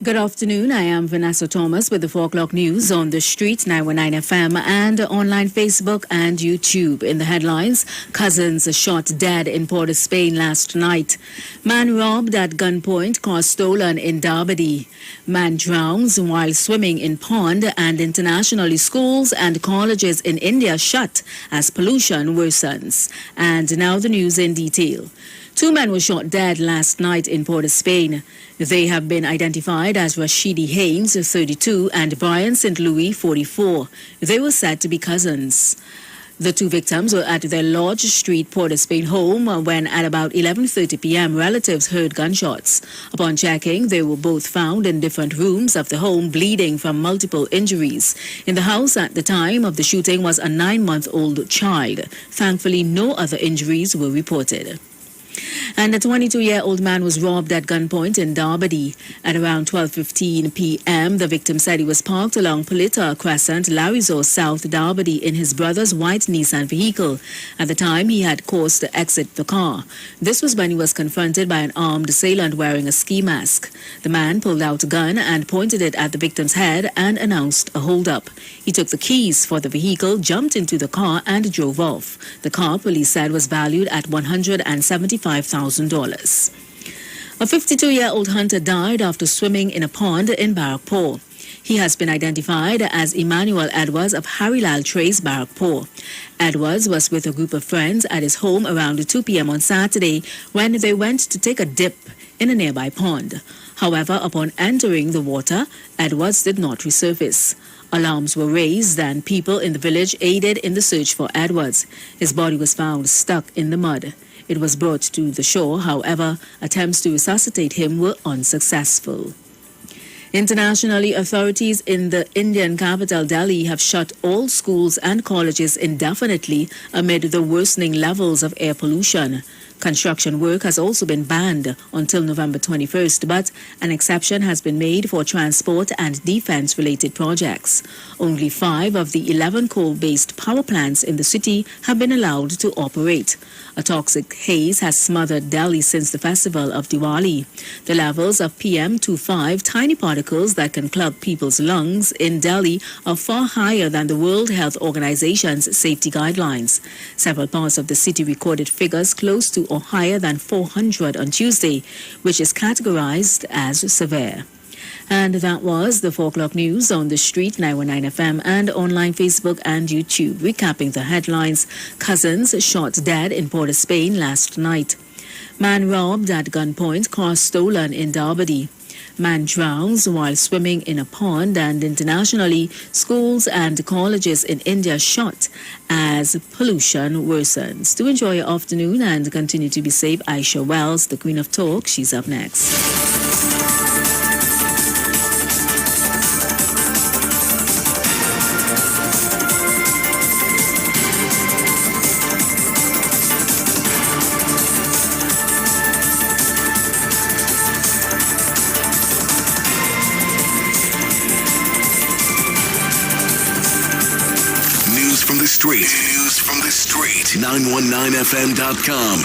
Good afternoon. I am Vanessa Thomas with the 4 o'clock news on the street, 919 FM, and online Facebook and YouTube. In the headlines, cousins shot dead in Port of Spain last night. Man robbed at gunpoint, car stolen in Derby. Man drowns while swimming in pond, and internationally schools and colleges in India shut as pollution worsens. And now the news in detail. 2 men were shot dead last night in Port of Spain. They have been identified as Rashidi Haynes, 32, and Brian St. Louis, 44. They were said to be cousins. The 2 victims were at their Lodge Street, Port of Spain home when at about 11:30 p.m. relatives heard gunshots. Upon checking, they were both found in different rooms of the home bleeding from multiple injuries. In the house at the time of the shooting was a 9-month-old child. Thankfully, no other injuries were reported. And a 22-year-old man was robbed at gunpoint in Derby. At around 12:15 p.m., the victim said he was parked along Polita Crescent, Larizor, South Derby in his brother's white Nissan vehicle. At the time, he had course to exit the car. This was when he was confronted by an armed assailant wearing a ski mask. The man pulled out a gun and pointed it at the victim's head and announced a holdup. He took the keys for the vehicle, jumped into the car, and drove off. The car, police said, was valued at $175,000. A 52-year-old hunter died after swimming in a pond in Barrackpore. He has been identified as Emmanuel Edwards of Harilal Trace, Barrackpore. Edwards was with a group of friends at his home around 2 p.m. on Saturday when they went to take a dip in a nearby pond. However, upon entering the water, Edwards did not resurface. Alarms were raised and people in the village aided in the search for Edwards. His body was found stuck in the mud. It was brought to the shore. However, attempts to resuscitate him were unsuccessful. Internationally, authorities in the Indian capital Delhi have shut all schools and colleges indefinitely amid the worsening levels of air pollution. Construction work has also been banned until November 21st, but an exception has been made for transport and defense-related projects. Only 5 of the 11 coal-based power plants in the city have been allowed to operate. A toxic haze has smothered Delhi since the festival of Diwali. The levels of PM2.5, tiny particles that can clog people's lungs in Delhi, are far higher than the World Health Organization's safety guidelines. Several parts of the city recorded figures close to or higher than 400 on Tuesday, which is categorized as severe. And that was the 4 o'clock news on the street, 919 FM, and online Facebook and YouTube. Recapping the headlines, cousins shot dead in Port of Spain last night. Man robbed at gunpoint, car stolen in Derby. Man drowns while swimming in a pond, and internationally, schools and colleges in India shut as pollution worsens. To enjoy your afternoon and continue to be safe, Aisha Wells, the Queen of Talk, she's up next. News from the street. 919fm.com.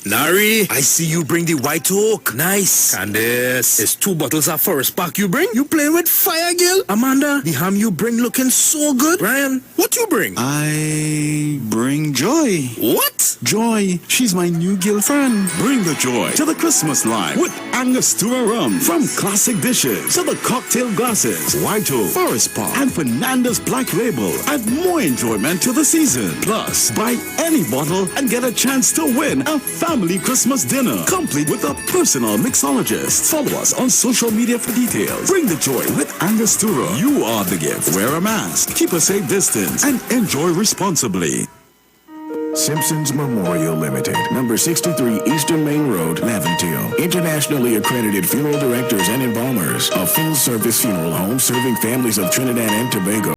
Larry, I see you bring the white oak. Nice. Candace, it's 2 bottles of Forest Park you bring? You playing with fire, girl? Amanda, the ham you bring looking so good. Brian, what you bring? I bring joy. What? Joy. She's my new girlfriend. Bring the joy to the Christmas line with Angostura rum. From classic dishes to the cocktail glasses, White Oak, Forest Park, and Fernanda's Black Label. Add more enjoyment to the season. Plus, buy any bottle and get a chance to win a family Christmas dinner, complete with a personal mixologist. Follow us on social media for details. Bring the joy with Angostura. You are the gift. Wear a mask, keep a safe distance, and enjoy responsibly. Simpsons Memorial Limited, number 63 Eastern Main Road, Laventille. Internationally accredited funeral directors and embalmers. A full-service funeral home serving families of Trinidad and Tobago.